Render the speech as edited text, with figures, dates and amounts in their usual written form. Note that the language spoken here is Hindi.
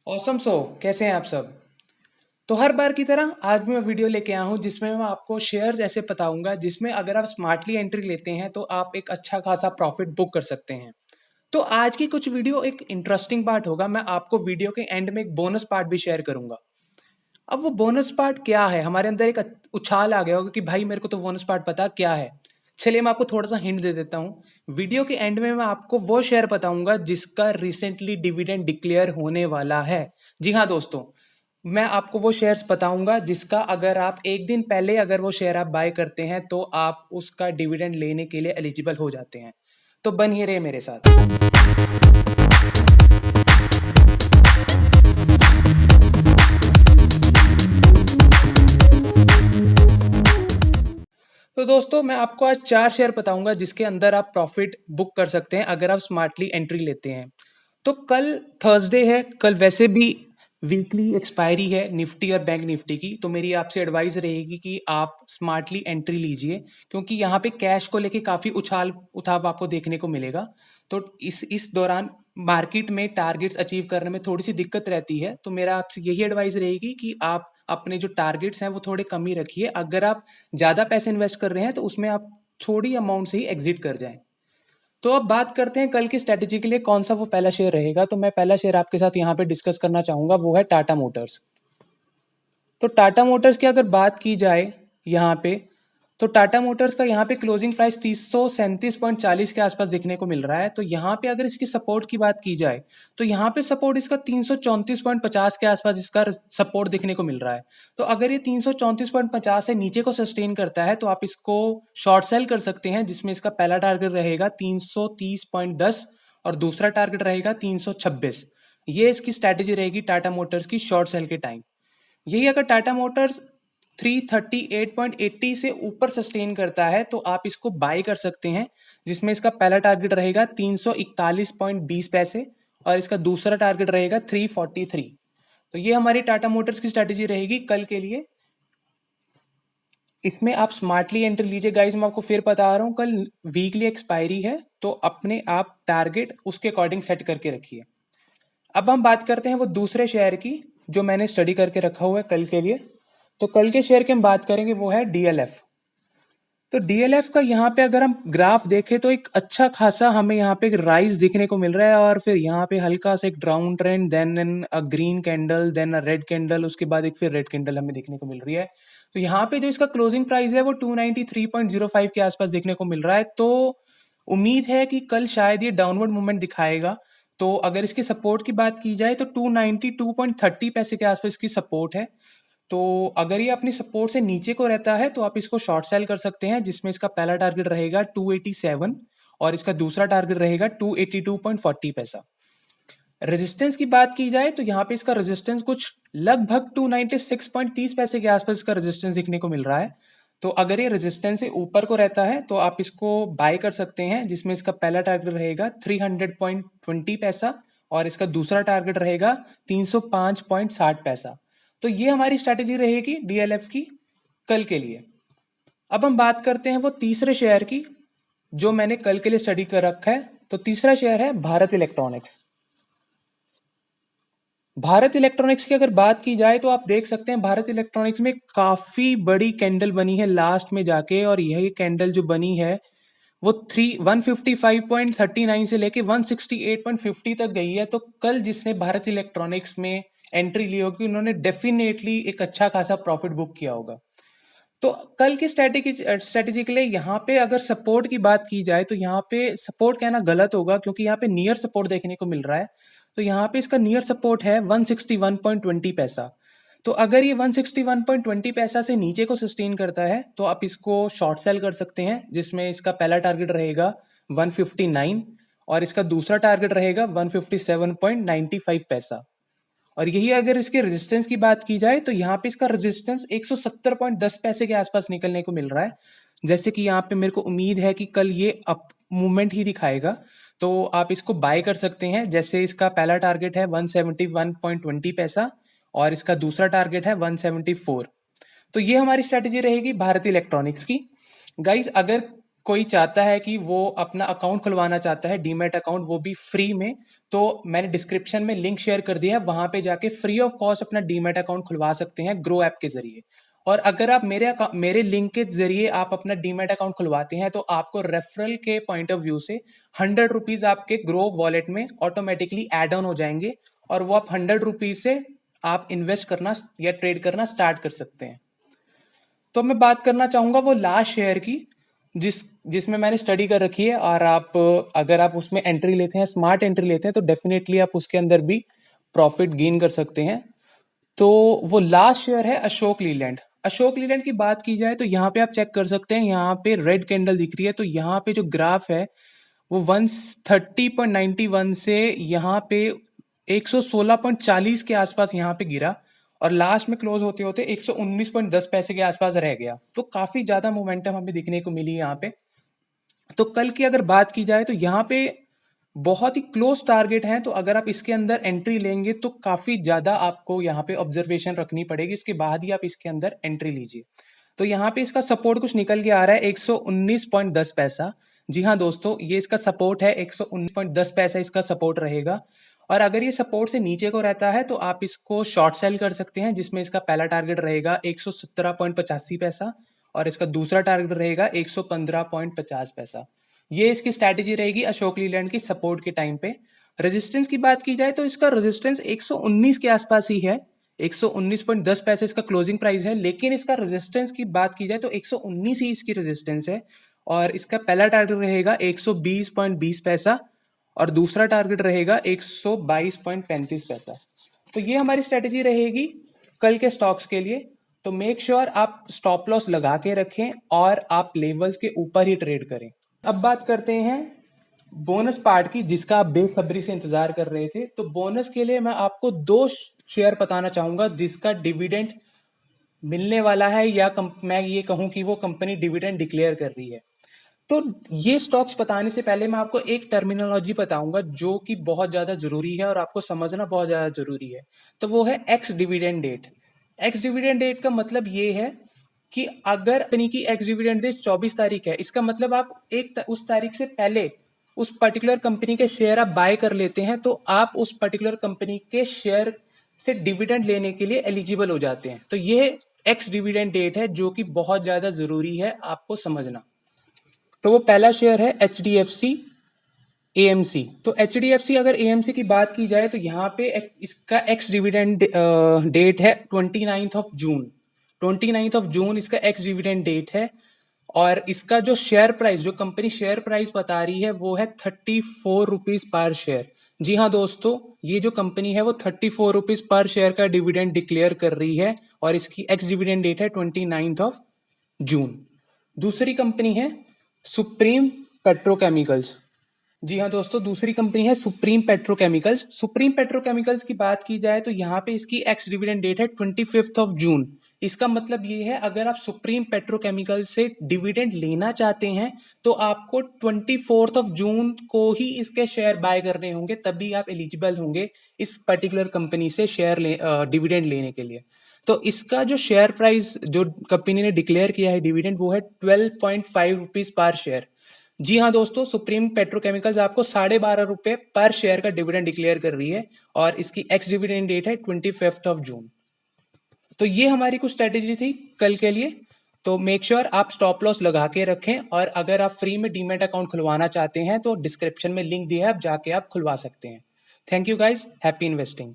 ऑसम सो कैसे हैं आप सब। तो हर बार की तरह आज भी मैं वीडियो लेके आया हूँ जिसमें मैं आपको शेयर्स ऐसे बताऊंगा जिसमें अगर आप स्मार्टली एंट्री लेते हैं तो आप एक अच्छा खासा प्रॉफिट बुक कर सकते हैं। तो आज की कुछ वीडियो एक इंटरेस्टिंग पार्ट होगा। मैं आपको वीडियो के एंड में एक बोनस पार्ट भी शेयर करूंगा। अब वो बोनस पार्ट क्या है, हमारे अंदर एक उछाल आ गया होगा कि भाई मेरे को तो बोनस पार्ट पता क्या है। चलिए मैं आपको थोड़ा सा हिंट दे देता हूँ। वीडियो के एंड में मैं आपको वो शेयर बताऊंगा जिसका रिसेंटली डिविडेंड डिक्लेयर होने वाला है। जी हाँ दोस्तों, मैं आपको वो शेयर्स बताऊंगा जिसका अगर आप एक दिन पहले अगर वो शेयर आप बाय करते हैं तो आप उसका डिविडेंड लेने के लिए एलिजिबल हो जाते हैं। तो बनिए रहे मेरे साथ। तो दोस्तों मैं आपको आज 4 शेयर बताऊंगा जिसके अंदर आप प्रॉफिट बुक कर सकते हैं अगर आप स्मार्टली एंट्री लेते हैं। तो कल थर्सडे है, कल वैसे भी वीकली एक्सपायरी है निफ्टी और बैंक निफ्टी की। तो मेरी आपसे एडवाइस रहेगी कि आप स्मार्टली एंट्री लीजिए क्योंकि यहाँ पे कैश को लेके काफ़ी उछाल उठाव आपको देखने को मिलेगा। तो इस दौरान मार्केट में टारगेट्स अचीव करने में थोड़ी सी दिक्कत रहती है। तो मेरा आपसे यही एडवाइस रहेगी कि आप अपने जो टारगेट्स हैं वो थोड़े कम ही रखिए। अगर आप ज़्यादा पैसे इन्वेस्ट कर रहे हैं तो उसमें आप छोटी अमाउंट से ही एग्जिट कर जाएं। तो अब बात करते हैं कल की स्ट्रेटेजी के लिए कौन सा वो पहला शेयर रहेगा। तो मैं पहला शेयर आपके साथ यहाँ पे डिस्कस करना चाहूंगा, वो है टाटा मोटर्स। तो टाटा मोटर्स की अगर बात की जाए यहाँ पे, तो टाटा मोटर्स का यहाँ पे क्लोजिंग प्राइस 337.40 के आसपास देखने को मिल रहा है। तो यहाँ पे अगर इसकी सपोर्ट की बात की जाए तो यहाँ पे सपोर्ट इसका 334.50 के आसपास इसका सपोर्ट देखने को मिल रहा है। तो अगर ये 334.50 से नीचे को सस्टेन करता है तो आप इसको शॉर्ट सेल कर सकते हैं, जिसमें इसका पहला टारगेट रहेगा 330.10 और दूसरा टारगेट रहेगा 326। ये इसकी स्ट्रैटेजी रहेगी टाटा मोटर्स की शॉर्ट सेल के टाइम। यही अगर टाटा मोटर्स 338.80 से ऊपर सस्टेन करता है तो आप इसको बाय कर सकते हैं, जिसमें इसका पहला टारगेट रहेगा 341.20 पैसे और इसका दूसरा टारगेट रहेगा 343। तो ये हमारी टाटा मोटर्स की स्ट्रैटेजी रहेगी कल के लिए। इसमें आप स्मार्टली एंट्री लीजिए गाइस। मैं आपको फिर बता रहा हूँ, कल वीकली एक्सपायरी है तो अपने आप टारगेट उसके अकॉर्डिंग सेट करके रखिए। अब हम बात करते हैं वो दूसरे शेयर की जो मैंने स्टडी करके रखा हुआ है कल के लिए। तो कल के शेयर की हम बात करेंगे, वो है डीएलएफ। तो डीएलएफ का यहाँ पे अगर हम ग्राफ देखें तो एक अच्छा खासा हमें यहाँ पे एक राइज दिखने को मिल रहा है और फिर यहाँ पे हल्का सा एक डाउन ट्रेंड, देन अ ग्रीन कैंडल, देन अ रेड कैंडल, उसके बाद एक फिर रेड कैंडल हमें देखने को मिल रही है। तो यहाँ पे जो इसका क्लोजिंग प्राइस है वो 293.05 के आसपास देखने को मिल रहा है। तो उम्मीद है कि कल शायद ये डाउनवर्ड मूवमेंट दिखाएगा। तो अगर इसकी सपोर्ट की बात की जाए तो 292.30 पैसे के आसपास इसकी सपोर्ट है। तो अगर ये अपनी सपोर्ट से नीचे को रहता है तो आप इसको शॉर्ट सेल कर सकते हैं, जिसमें इसका पहला टारगेट रहेगा 287 और इसका दूसरा टारगेट रहेगा 282.40 पैसा। रेजिस्टेंस की बात की जाए तो यहाँ पे इसका रेजिस्टेंस कुछ लगभग 296.30 पैसे के आसपास इसका रेजिस्टेंस दिखने को मिल रहा है। तो अगर ये रेजिस्टेंस से ऊपर को रहता है तो आप इसको बाय कर सकते हैं, जिसमें इसका पहला टारगेट रहेगा 300.20 पैसा और इसका दूसरा टारगेट रहेगा 305.60 पैसा। तो ये हमारी स्ट्रैटेजी रहेगी डीएलएफ की कल के लिए। अब हम बात करते हैं वो तीसरे शेयर की जो मैंने कल के लिए स्टडी कर रखा है। तो तीसरा शेयर है भारत इलेक्ट्रॉनिक्स। भारत इलेक्ट्रॉनिक्स की अगर बात की जाए तो आप देख सकते हैं भारत इलेक्ट्रॉनिक्स में काफी बड़ी कैंडल बनी है लास्ट में जाके, और यही कैंडल जो बनी है वो 155.39 से लेके 168.50 तक गई है। तो कल जिसने भारत इलेक्ट्रॉनिक्स में एंट्री ली होगी उन्होंने डेफिनेटली एक अच्छा खासा प्रॉफिट बुक किया होगा। तो कल की स्ट्रेटेजी के लिए यहाँ पे अगर सपोर्ट की बात की जाए तो यहाँ पे सपोर्ट कहना गलत होगा क्योंकि यहाँ पे नियर सपोर्ट देखने को मिल रहा है। तो यहाँ पे इसका नियर सपोर्ट है 161.20 पैसा। तो अगर ये 161.20 पैसा से नीचे को सस्टेन करता है तो आप इसको शॉर्ट सेल कर सकते हैं, जिसमें इसका पहला टारगेट रहेगा 159 और इसका दूसरा टारगेट रहेगा 157.95 पैसा। और यही अगर इसके रेजिस्टेंस की बात की जाए तो यहाँ पे इसका रेजिस्टेंस 170.10 पैसे के आसपास निकलने को मिल रहा है। जैसे कि यहाँ पे मेरे को उम्मीद है कि कल ये अप मूवमेंट ही दिखाएगा, तो आप इसको बाय कर सकते हैं। जैसे इसका पहला टारगेट है 171.20 पैसा और इसका दूसरा टारगेट है 174। तो ये हमारी स्ट्रैटेजी रहेगी भारत इलेक्ट्रॉनिक्स की। गाइस अगर कोई चाहता है कि वो अपना अकाउंट खुलवाना चाहता है, डीमैट अकाउंट, वो भी फ्री में, तो मैंने डिस्क्रिप्शन में लिंक शेयर कर दिया है, वहां पे जाके फ्री ऑफ कॉस्ट अपना डीमैट अकाउंट खुलवा सकते हैं ग्रो ऐप के जरिए। और अगर आप मेरे लिंक के जरिए आप अपना डीमैट अकाउंट खुलवाते हैं तो आपको रेफरल के पॉइंट ऑफ व्यू से 100 रुपीज आपके ग्रो वॉलेट में ऑटोमेटिकली एड ऑन हो जाएंगे, और वो आप 100 रुपीज से आप इन्वेस्ट करना या ट्रेड करना स्टार्ट कर सकते हैं। तो मैं बात करना चाहूंगा वो लास्ट शेयर की जिसमें मैंने स्टडी कर रखी है, और आप अगर आप उसमें एंट्री लेते हैं, स्मार्ट एंट्री लेते हैं, तो डेफिनेटली आप उसके अंदर भी प्रॉफिट गेन कर सकते हैं। तो वो लास्ट शेयर है अशोक लीलैंड। अशोक लीलैंड की बात की जाए तो यहाँ पे आप चेक कर सकते हैं, यहाँ पे रेड कैंडल दिख रही है, तो यहाँ पे जो ग्राफ है वो 130.91 से यहाँ पे 116.40 के आसपास यहाँ पे गिरा, और लास्ट में क्लोज होते होते 119.10 पैसे के आसपास रह गया। तो काफी ज्यादा मोमेंटम हमें दिखने को मिली यहाँ पे। तो कल की अगर बात की जाए तो यहाँ पे बहुत ही क्लोज टारगेट है, तो अगर आप इसके अंदर एंट्री लेंगे तो काफी ज्यादा आपको यहाँ पे ऑब्जर्वेशन रखनी पड़ेगी, इसके बाद ही आप इसके अंदर एंट्री लीजिए। तो यहाँ पे इसका सपोर्ट कुछ निकल के आ रहा है 119.10 पैसा। जी हाँ दोस्तों, ये इसका सपोर्ट है, 119.10 पैसा इसका सपोर्ट रहेगा। और अगर ये सपोर्ट से नीचे को रहता है तो आप इसको शॉर्ट सेल कर सकते हैं, जिसमें इसका पहला टारगेट रहेगा 117.85 पैसा, और इसका दूसरा टारगेट रहेगा 115.50 पैसा। ये इसकी स्ट्रैटेजी रहेगी अशोक लीलैंड की सपोर्ट के टाइम पे। रेजिस्टेंस की बात की जाए तो इसका रेजिस्टेंस 119 के आसपास ही है, 119.10 पैसे इसका क्लोजिंग प्राइस है, लेकिन इसका रेजिस्टेंस की बात की जाए तो 119 ही इसकी रेजिस्टेंस है। और इसका पहला टारगेट रहेगा 120.20 पैसा, और दूसरा टारगेट रहेगा 122.35 पैसा। तो ये हमारी स्ट्रेटेजी रहेगी कल के स्टॉक्स के लिए। तो मेक श्योर आप स्टॉप लॉस लगा के रखें और आप लेवल्स के ऊपर ही ट्रेड करें। अब बात करते हैं बोनस पार्ट की, जिसका आप बेसब्री से इंतजार कर रहे थे। तो बोनस के लिए मैं आपको दो शेयर बताना चाहूंगा जिसका डिविडेंड मिलने वाला है, या मैं ये कहूं कि वो कंपनी डिविडेंड डिक्लेयर कर रही है। तो ये स्टॉक्स बताने से पहले मैं आपको एक टर्मिनोलॉजी बताऊंगा जो कि बहुत ज्यादा जरूरी है और आपको समझना बहुत ज्यादा जरूरी है। तो वो है ex dividend date. Ex dividend date का मतलब ये है कि अगर कंपनी की एक्स डिविडेंड डेट 24 तारीख है, इसका मतलब आप उस तारीख से पहले उस पर्टिकुलर कंपनी के शेयर आप बाय कर लेते हैं, तो आप उस पर्टिकुलर कंपनी के शेयर से डिविडेंड लेने के लिए एलिजिबल हो जाते हैं। तो ये एक्स डिविडेंड डेट है जो कि बहुत ज्यादा जरूरी है आपको समझना। तो वो पहला शेयर है H D F C AMC. तो एच डी एफ सी अगर एएमसी की बात की जाए तो यहाँ पे इसका एक्स डिविडेंड डेट है 29 जून। 29 जून इसका एक्स डिविडेंड डेट है, और इसका जो शेयर प्राइस, जो कंपनी शेयर प्राइस बता रही है वो है 34 रुपीज पर शेयर। जी हाँ दोस्तों, ये जो कंपनी है वो 34 रुपीज पर शेयर का डिविडेंड डिक्लेयर कर रही है, और इसकी एक्स डिविडेंड डेट है 29 जून। दूसरी कंपनी है सुप्रीम पेट्रोकेमिकल्स। जी हाँ दोस्तों, दूसरी कंपनी है सुप्रीम पेट्रोकेमिकल्स। सुप्रीम पेट्रोकेमिकल्स की बात की जाए तो यहाँ पे इसकी एक्स डिविडेंड डेट है 25 जून। इसका मतलब ये है अगर आप सुप्रीम पेट्रोकेमिकल से डिविडेंड लेना चाहते हैं तो आपको 24 जून को ही इसके शेयर बाय करने होंगे, तभी आप एलिजिबल होंगे इस पर्टिकुलर कंपनी से शेयर डिविडेंड लेने के लिए। तो इसका जो शेयर प्राइस जो कंपनी ने डिक्लेयर किया है डिविडेंड, वो है 12.5 रुपीज पर शेयर। जी हाँ दोस्तों, सुप्रीम पेट्रोकेमिकल्स आपको 12.5 रुपए पर शेयर का डिविडेंड डिक्लेयर कर रही है, और इसकी एक्स डिविडेंड डेट है 25 जून। तो ये हमारी कुछ स्ट्रेटेजी थी कल के लिए। तो मेक श्योर आप स्टॉप लॉस लगा के रखें, और अगर आप फ्री में डीमैट अकाउंट खुलवाना चाहते हैं तो डिस्क्रिप्शन में लिंक दिया है, आप जाके आप खुलवा सकते हैं। Thank you guys, happy investing.